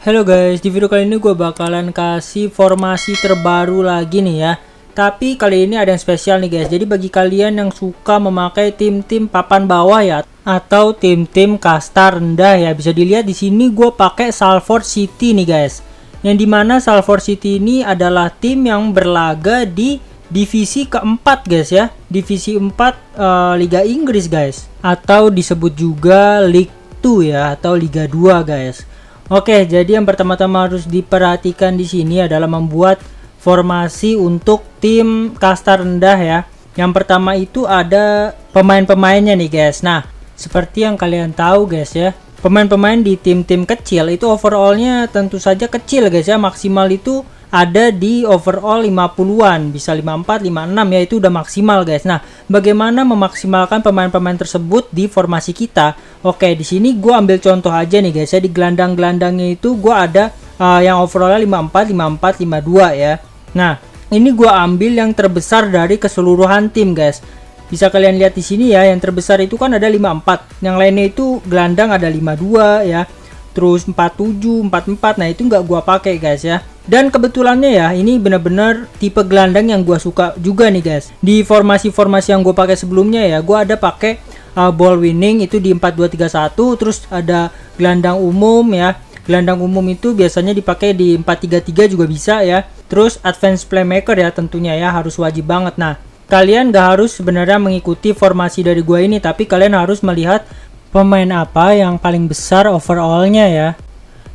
Halo guys, di video kali ini gue bakalan kasih formasi terbaru lagi nih ya. Tapi kali ini ada yang spesial nih guys. Jadi bagi kalian yang suka memakai tim-tim papan bawah ya, atau tim-tim kasta rendah ya, bisa dilihat di sini gue pakai Salford City nih guys. Yang dimana Salford City ini adalah tim yang berlaga di divisi keempat guys ya, divisi 4 Liga Inggris guys, atau disebut juga League 2 ya, atau Liga 2 guys. Oke, jadi yang pertama-tama harus diperhatikan di sini adalah membuat formasi untuk tim kasta rendah ya. Yang pertama itu ada pemain-pemainnya nih guys. Nah, seperti yang kalian tahu guys ya, pemain-pemain di tim-tim kecil itu overallnya tentu saja kecil guys ya. Maksimal itu ada di overall 50-an, bisa 54, 56 ya, itu udah maksimal guys. Nah, bagaimana memaksimalkan pemain-pemain tersebut di formasi kita? Oke, di sini gue ambil contoh aja nih guys ya, di gelandang-gelandangnya itu gue ada yang overallnya 54, 54, 52 ya. Nah, ini gue ambil yang terbesar dari keseluruhan tim guys. Bisa kalian lihat di sini ya, yang terbesar itu kan ada 54, yang lainnya itu gelandang ada 52 ya. Terus 47, 44, nah itu nggak gua pakai guys ya. Dan kebetulannya ya, ini benar-benar tipe gelandang yang gua suka juga nih guys. Di formasi-formasi yang gua pakai sebelumnya ya, gua ada pakai ball winning itu di 4-2-3-1, terus ada gelandang umum ya. Gelandang umum itu biasanya dipakai di 4-3-3 juga bisa ya. Terus advance playmaker ya tentunya ya, harus wajib banget. Nah, kalian nggak harus sebenarnya mengikuti formasi dari gua ini, tapi kalian harus melihat pemain apa yang paling besar overallnya ya.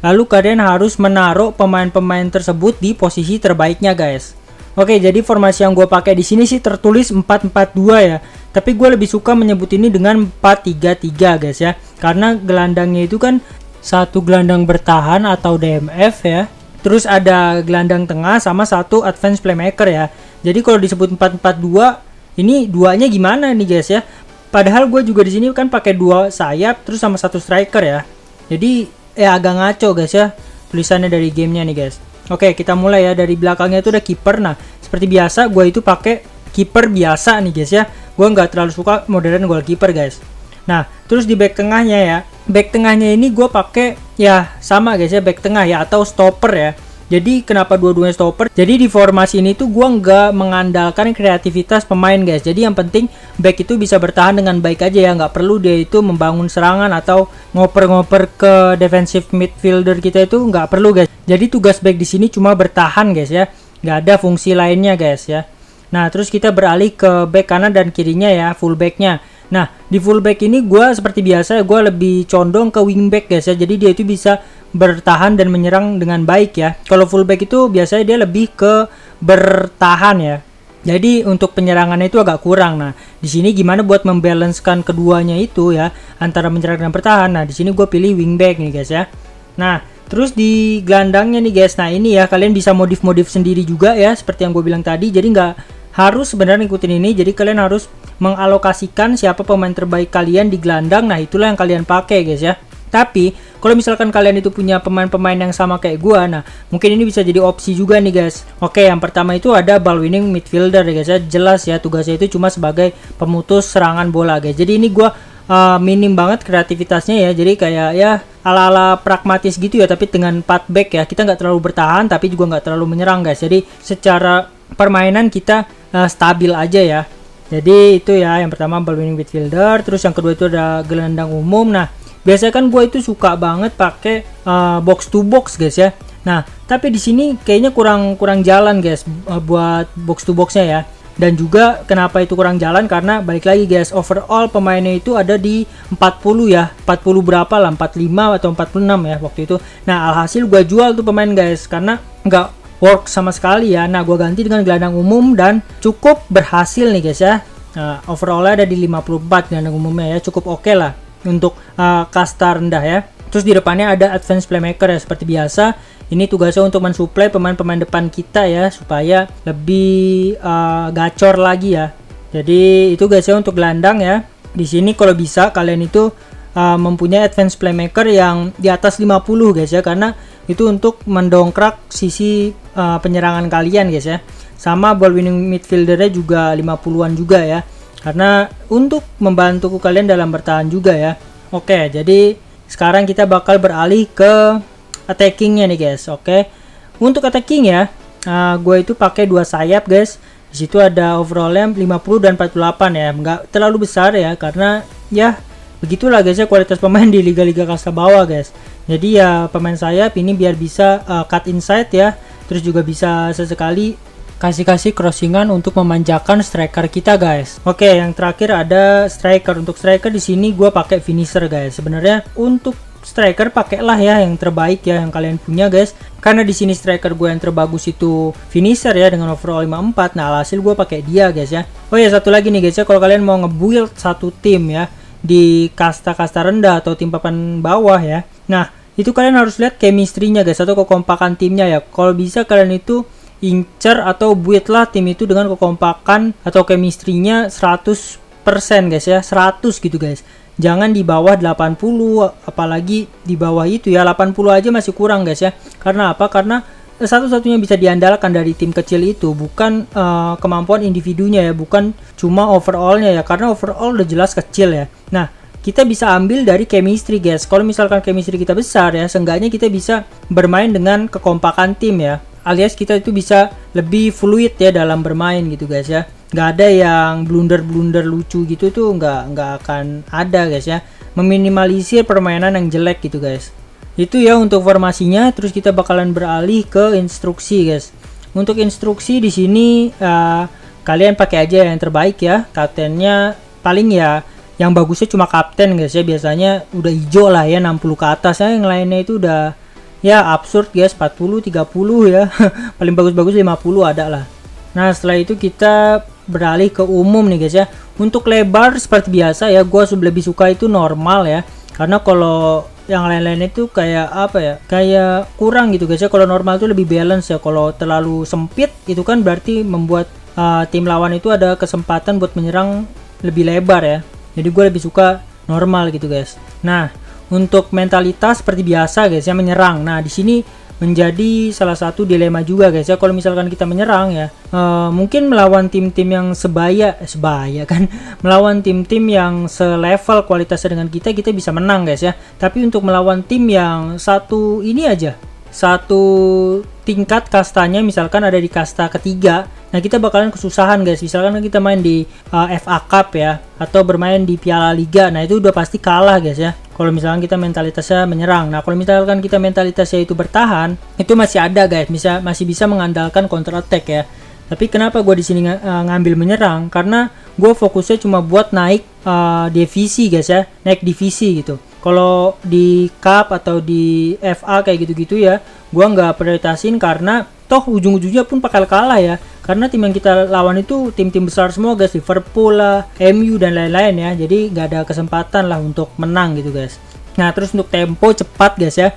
Lalu kalian harus menaruh pemain-pemain tersebut di posisi terbaiknya guys. Oke, jadi formasi yang gue pakai di sini sih tertulis 4-4-2 ya. Tapi gue lebih suka menyebut ini dengan 4-3-3 guys ya. Karena gelandangnya itu kan satu gelandang bertahan atau DMF ya. Terus ada gelandang tengah sama satu advance playmaker ya. Jadi kalau disebut 4-4-2, ini duanya gimana nih guys ya? Padahal gue juga di sini kan pakai 2 sayap terus sama 1 striker ya. Jadi agak ngaco guys ya tulisannya dari gamenya nih guys. Oke, kita mulai ya, dari belakangnya itu ada kiper. Nah, seperti biasa gue itu pakai kiper biasa nih guys ya. Gue nggak terlalu suka modern goalkeeper guys. Nah, terus di back tengahnya ya. Back tengahnya ini gue pakai ya sama guys ya, back tengah ya atau stopper ya. Jadi kenapa dua-duanya stopper? Jadi di formasi ini tuh gua nggak mengandalkan kreativitas pemain guys. Jadi yang penting back itu bisa bertahan dengan baik aja ya. Nggak perlu dia itu membangun serangan atau ngoper-ngoper ke defensive midfielder kita, itu nggak perlu guys. Jadi tugas back di sini cuma bertahan guys ya. Nggak ada fungsi lainnya guys ya. Nah, terus kita beralih ke back kanan dan kirinya ya, full backnya. Nah, di fullback ini gue seperti biasa gue lebih condong ke wingback guys ya. Jadi dia itu bisa bertahan dan menyerang dengan baik ya. Kalau fullback itu biasanya dia lebih ke bertahan ya. Jadi untuk penyerangannya itu agak kurang. Nah, di sini gimana buat membalancekan keduanya itu ya, antara menyerang dan bertahan. Nah, di sini gue pilih wingback nih guys ya. Nah, terus di gelandangnya nih guys. Nah, ini ya kalian bisa modif-modif sendiri juga ya, seperti yang gue bilang tadi. Jadi nggak harus sebenarnya ngikutin ini. Jadi kalian harus mengalokasikan siapa pemain terbaik kalian di gelandang. Nah, itulah yang kalian pakai guys ya. Tapi kalau misalkan kalian itu punya pemain-pemain yang sama kayak gua, nah mungkin ini bisa jadi opsi juga nih guys. Oke, yang pertama itu ada ball winning midfielder ya guys ya. Jelas ya, tugasnya itu cuma sebagai pemutus serangan bola guys. Jadi ini gua minim banget kreativitasnya ya. Jadi kayak ya ala-ala pragmatis gitu ya, tapi dengan 4 back ya. Kita nggak terlalu bertahan tapi juga nggak terlalu menyerang guys. Jadi secara permainan kita stabil aja ya. Jadi itu ya, yang pertama ball winning midfielder. Terus yang kedua itu ada gelandang umum. Nah, biasanya kan gue itu suka banget pakai box to box guys ya. Nah, tapi di sini kayaknya kurang jalan guys buat box to boxnya ya. Dan juga kenapa itu kurang jalan, karena balik lagi guys, overall pemainnya itu ada di 40 ya. 40 berapa lah, 45 atau 46 ya waktu itu. Nah, alhasil gue jual tuh pemain guys, karena nggak work sama sekali ya. Nah, gue ganti dengan gelandang umum dan cukup berhasil nih guys ya. Nah, overallnya ada di 54 gelandang umumnya ya, cukup oke lah untuk kasta rendah ya. Terus di depannya ada advance playmaker ya, seperti biasa. Ini tugasnya untuk mensuplai pemain-pemain depan kita ya, supaya lebih gacor lagi ya. Jadi itu guys ya untuk gelandang ya. Di sini kalau bisa kalian itu mempunyai advance playmaker yang di atas 50 guys ya, karena itu untuk mendongkrak sisi penyerangan kalian guys ya. Sama ball winning midfieldernya juga 50-an juga ya, karena untuk membantu kalian dalam bertahan juga ya. Oke, jadi sekarang kita bakal beralih ke attackingnya nih guys. Oke, untuk attacking ya, gue itu pakai 2 sayap guys. Di situ ada overallnya 50 dan 48 ya, nggak terlalu besar ya, karena ya begitulah guys ya kualitas pemain di liga-liga kasta bawah guys. Jadi ya pemain sayap ini biar bisa cut inside ya, terus juga bisa sesekali kasih crossingan untuk memanjakan striker kita guys. Oke, yang terakhir ada striker. Untuk striker di sini gue pakai finisher guys. Sebenarnya untuk striker pakailah ya yang terbaik ya yang kalian punya guys. Karena di sini striker gue yang terbagus itu finisher ya dengan overall 54. Nah, alhasil gue pakai dia guys ya. Oh ya, satu lagi nih guys ya, kalau kalian mau nge-build satu tim ya di kasta-kasta rendah atau tim papan bawah ya. Nah, itu kalian harus lihat chemistry-nya guys, atau kekompakan timnya ya. Kalau bisa kalian itu incer atau build lah tim itu dengan kekompakan atau chemistry-nya 100% guys ya, 100 gitu guys. Jangan di bawah 80, apalagi di bawah itu ya 80 aja masih kurang guys ya. Karena apa? Karena satu-satunya bisa diandalkan dari tim kecil itu bukan kemampuan individunya ya, bukan cuma overallnya ya, karena overall udah jelas kecil ya. Nah, kita bisa ambil dari chemistry guys. Kalau misalkan chemistry kita besar ya, seenggaknya kita bisa bermain dengan kekompakan tim ya, alias kita itu bisa lebih fluid ya dalam bermain gitu guys ya. Nggak ada yang blunder lucu gitu tuh, nggak akan ada guys ya. Meminimalisir permainan yang jelek gitu guys. Itu ya untuk formasinya. Terus kita bakalan beralih ke instruksi guys. Untuk instruksi di sini kalian pakai aja yang terbaik ya. Kaptennya paling ya yang bagusnya cuma kapten guys ya, biasanya udah hijau lah ya 60 ke atas ya. Yang lainnya itu udah ya absurd guys, 40, 30 ya. Paling bagus-bagus 50 ada lah. Nah, setelah itu kita beralih ke umum nih guys ya. Untuk lebar seperti biasa ya, gue lebih suka itu normal ya. Karena kalau yang lain-lain itu kayak apa ya, kayak kurang gitu guys ya. Kalau normal itu lebih balance ya. Kalau terlalu sempit itu kan berarti membuat tim lawan itu ada kesempatan buat menyerang lebih lebar ya. Jadi gue lebih suka normal gitu guys. Nah, untuk mentalitas seperti biasa guys ya, menyerang. Nah, di sini menjadi salah satu dilema juga guys ya. Kalau misalkan kita menyerang ya, mungkin melawan tim-tim yang sebaya kan, melawan tim-tim yang selevel kualitasnya dengan kita bisa menang guys ya. Tapi untuk melawan tim yang satu ini aja, satu tingkat kastanya misalkan ada di kasta ketiga, nah kita bakalan kesusahan guys. Misalkan kita main di FA Cup ya, atau bermain di Piala Liga, nah itu udah pasti kalah guys ya kalau misalkan kita mentalitasnya menyerang. Nah, kalau misalkan kita mentalitasnya itu bertahan, itu masih ada guys, masih bisa mengandalkan counter attack ya. Tapi kenapa gue di sini ngambil menyerang? Karena gue fokusnya cuma buat naik divisi guys ya, naik divisi gitu. Kalau di Cup atau di FA kayak gitu-gitu ya, gue nggak prioritasin, karena toh ujung-ujungnya pun bakal kalah ya. Karena tim yang kita lawan itu tim-tim besar semua guys, Liverpool lah, MU dan lain-lain ya. Jadi nggak ada kesempatan lah untuk menang gitu guys. Nah, terus untuk tempo cepat guys ya,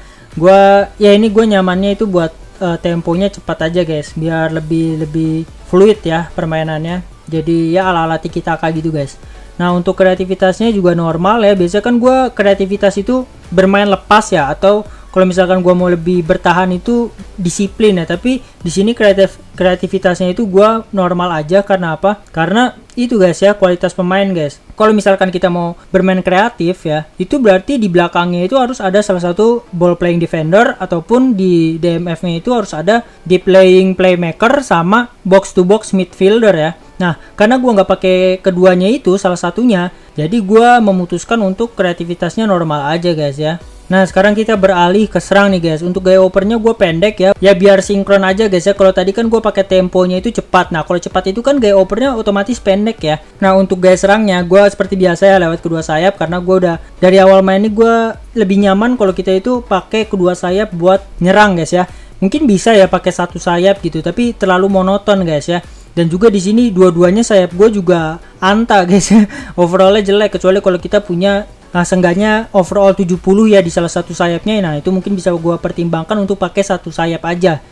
ini gue nyamannya itu buat temponya cepat aja guys, biar lebih fluid ya permainannya. Jadi ya ala-ala tiki-taka gitu guys. Nah, untuk kreativitasnya juga normal ya. Biasanya kan gue kreativitas itu bermain lepas ya, atau kalau misalkan gue mau lebih bertahan itu disiplin ya. Tapi di sini kreativitasnya itu gue normal aja. Karena apa? Karena itu guys ya, kualitas pemain guys. Kalau misalkan kita mau bermain kreatif ya, itu berarti di belakangnya itu harus ada salah satu ball playing defender, ataupun di DMF-nya itu harus ada deep playing playmaker sama box to box midfielder ya. Nah, karena gue nggak pakai keduanya itu, salah satunya, jadi gue memutuskan untuk kreativitasnya normal aja guys ya. Nah, sekarang kita beralih ke serang nih guys. Untuk gaya opernya gue pendek ya, biar sinkron aja guys ya. Kalau tadi kan gue pakai temponya itu cepat. Nah, kalau cepat itu kan gaya opernya otomatis pendek ya. Nah, untuk gaya serangnya gue seperti biasa ya, lewat kedua sayap. Karena gue udah dari awal main ini gue lebih nyaman kalau kita itu pakai kedua sayap buat nyerang guys ya. Mungkin bisa ya pakai satu sayap gitu, tapi terlalu monoton guys ya. Dan juga di sini dua-duanya sayap gue juga anta guys ya. Overallnya jelek, kecuali kalau kita punya seenggaknya overall 70 ya di salah satu sayapnya. Nah, itu mungkin bisa gue pertimbangkan untuk pakai satu sayap aja.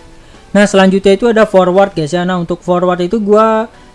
Nah, selanjutnya itu ada forward guys ya. Nah, untuk forward itu gue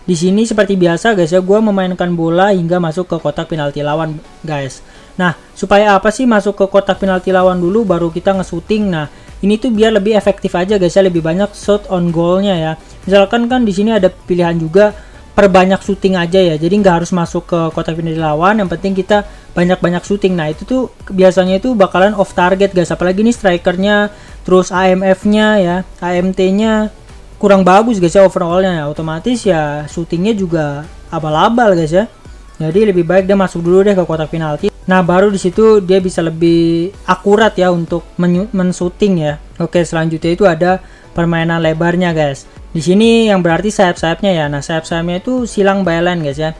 di sini seperti biasa guys ya, gue memainkan bola hingga masuk ke kotak penalti lawan guys. Nah, supaya apa sih masuk ke kotak penalti lawan dulu baru kita nge-shooting. Nah, ini tuh biar lebih efektif aja guys ya, lebih banyak shot on goalnya ya. Misalkan kan di sini ada pilihan juga perbanyak shooting aja ya, jadi nggak harus masuk ke kotak penalti lawan, yang penting kita banyak-banyak shooting. Nah itu tuh biasanya itu bakalan off target guys, apalagi nih strikernya, terus AMF-nya ya, AMT-nya kurang bagus guys ya, overallnya ya, otomatis ya shootingnya juga abal-abal guys ya. Jadi lebih baik dia masuk dulu deh ke kotak penalti. Nah baru di situ dia bisa lebih akurat ya untuk men-shooting ya. Oke, selanjutnya itu ada permainan lebarnya guys. Di sini yang berarti sayap-sayapnya ya. Nah sayap-sayapnya itu silang byline guys ya.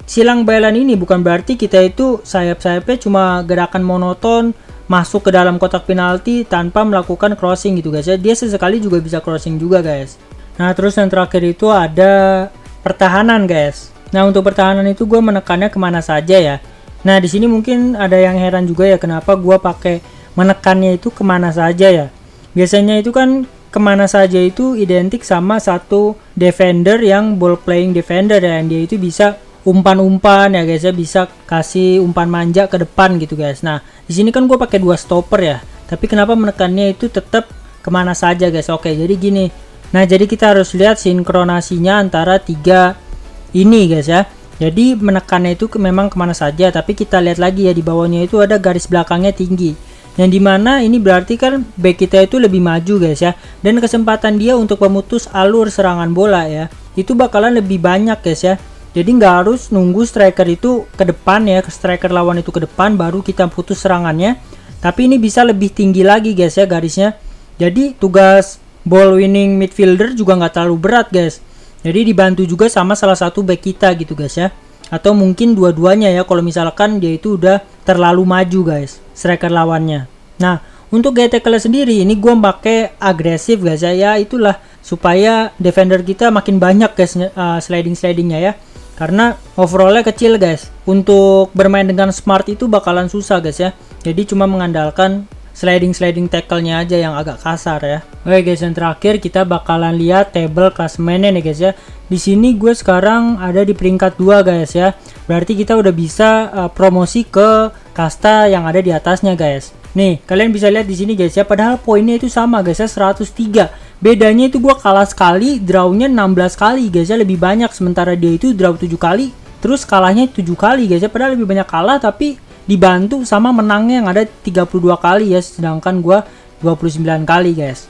Silang byline ini bukan berarti kita itu sayap-sayapnya cuma gerakan monoton masuk ke dalam kotak penalti tanpa melakukan crossing gitu guys ya. Dia sesekali juga bisa crossing juga guys. Nah terus yang terakhir itu ada pertahanan guys. Nah untuk pertahanan itu gue menekannya kemana saja ya. Nah di sini mungkin ada yang heran juga ya, kenapa gue pakai menekannya itu kemana saja ya. Biasanya itu kan kemana saja itu identik sama satu defender yang ball playing defender ya, yang dia itu bisa umpan-umpan ya guys ya, bisa kasih umpan manja ke depan gitu guys. Nah di sini kan gue pakai 2 stopper ya, tapi kenapa menekannya itu tetap kemana saja guys. Oke, jadi gini. Nah jadi kita harus lihat sinkronasinya antara 3 ini guys ya. Jadi menekannya itu memang kemana saja, tapi kita lihat lagi ya, di bawahnya itu ada garis belakangnya tinggi, yang dimana ini berarti kan back kita itu lebih maju guys ya, dan kesempatan dia untuk memutus alur serangan bola ya itu bakalan lebih banyak guys ya. Jadi nggak harus nunggu striker itu ke depan ya, striker lawan itu ke depan baru kita putus serangannya, tapi ini bisa lebih tinggi lagi guys ya garisnya. Jadi tugas ball winning midfielder juga nggak terlalu berat guys. Jadi dibantu juga sama salah satu back kita gitu guys ya, atau mungkin dua-duanya ya kalau misalkan dia itu udah terlalu maju guys striker lawannya. Nah untuk gaya tackle sendiri ini gue pakai agresif guys ya, itulah supaya defender kita makin banyak guys slidingnya ya, karena overallnya kecil guys. Untuk bermain dengan smart itu bakalan susah guys ya, jadi cuma mengandalkan sliding tackle-nya aja yang agak kasar ya. Oke guys, yang terakhir kita bakalan lihat table klasemennya nih guys ya. Di sini gue sekarang ada di peringkat 2 guys ya. Berarti kita udah bisa promosi ke kasta yang ada di atasnya guys. Nih, kalian bisa lihat di sini guys ya, padahal poinnya itu sama guys ya, 103. Bedanya itu gue kalah sekali, draw-nya 16 kali guys ya, lebih banyak, sementara dia itu draw 7 kali, terus kalahnya 7 kali guys ya. Padahal lebih banyak kalah tapi dibantu sama menangnya yang ada 32 kali ya, sedangkan gua 29 kali guys.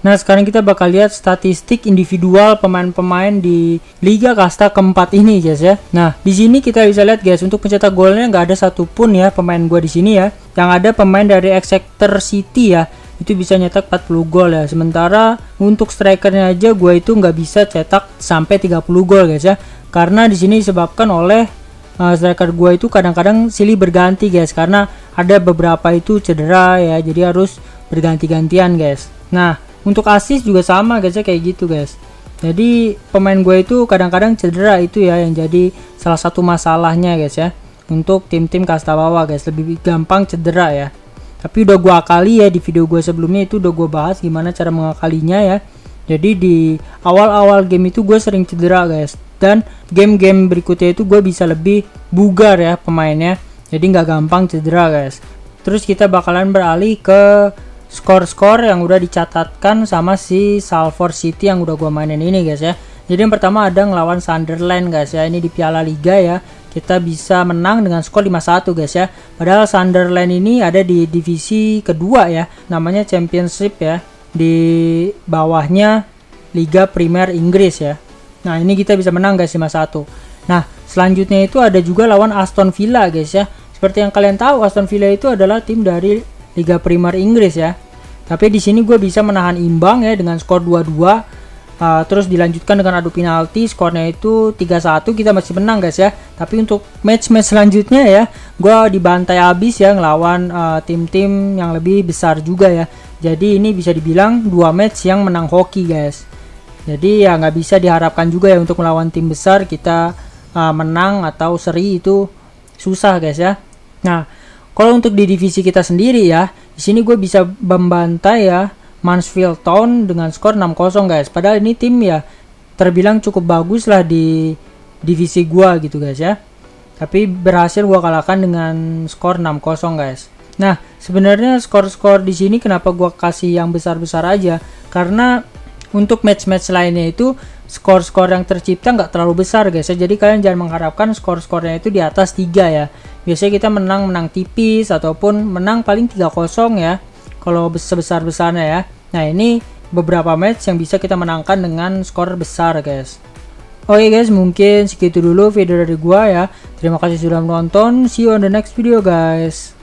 Nah sekarang kita bakal lihat statistik individual pemain-pemain di Liga Kasta keempat ini guys ya. Nah di sini kita bisa lihat guys, untuk pencetak golnya nggak ada satupun ya pemain gua di sini ya. Yang ada pemain dari Exeter City ya, itu bisa nyetak 40 gol ya. Sementara untuk strikernya aja gua itu nggak bisa cetak sampai 30 gol guys ya, karena di sini disebabkan oleh striker gue itu kadang-kadang silih berganti guys, karena ada beberapa itu cedera ya, jadi harus berganti-gantian guys. Nah untuk assist juga sama guys ya, kayak gitu guys. Jadi pemain gue itu kadang-kadang cedera, itu ya yang jadi salah satu masalahnya guys ya. Untuk tim-tim kasta bawah guys, lebih gampang cedera ya. Tapi udah gue akali ya, di video gue sebelumnya itu udah gue bahas gimana cara mengakalinya ya. Jadi di awal-awal game itu gue sering cedera guys, dan game-game berikutnya itu gue bisa lebih bugar ya pemainnya, jadi nggak gampang cedera guys. Terus kita bakalan beralih ke skor-skor yang udah dicatatkan sama si Salford City yang udah gue mainin ini guys ya. Jadi yang pertama ada ngelawan Sunderland guys ya, ini di Piala Liga ya, kita bisa menang dengan skor 5-1 guys ya. Padahal Sunderland ini ada di divisi kedua ya, namanya Championship ya, di bawahnya Liga Premier Inggris ya. Nah ini kita bisa menang guys 5-1. Nah selanjutnya itu ada juga lawan Aston Villa guys ya. Seperti yang kalian tahu, Aston Villa itu adalah tim dari Liga Premier Inggris ya. Tapi di sini gue bisa menahan imbang ya dengan skor 2-2. Terus dilanjutkan dengan adu penalti, skornya itu 3-1, kita masih menang guys ya. Tapi untuk match-match selanjutnya ya, gue dibantai habis ya ngelawan tim-tim yang lebih besar juga ya. Jadi ini bisa dibilang 2 match yang menang hoki guys. Jadi ya nggak bisa diharapkan juga ya untuk melawan tim besar kita menang atau seri, itu susah guys ya. Nah kalau untuk di divisi kita sendiri ya, di sini gue bisa membantai ya Mansfield Town dengan skor 6-0 guys. Padahal ini tim ya terbilang cukup bagus lah di divisi gua gitu guys ya. Tapi berhasil gua kalahkan dengan skor 6-0 guys. Nah, sebenarnya skor-skor di sini kenapa gua kasih yang besar-besar aja? Karena untuk match-match lainnya itu skor-skor yang tercipta nggak terlalu besar guys ya. Jadi kalian jangan mengharapkan skor-skornya itu di atas 3 ya. Biasanya kita menang tipis ataupun menang paling 3-0 ya, kalau sebesar-besarnya ya. Nah ini beberapa match yang bisa kita menangkan dengan skor besar guys. Oke guys, mungkin segitu dulu video dari gua ya. Terima kasih sudah menonton. See you on the next video guys.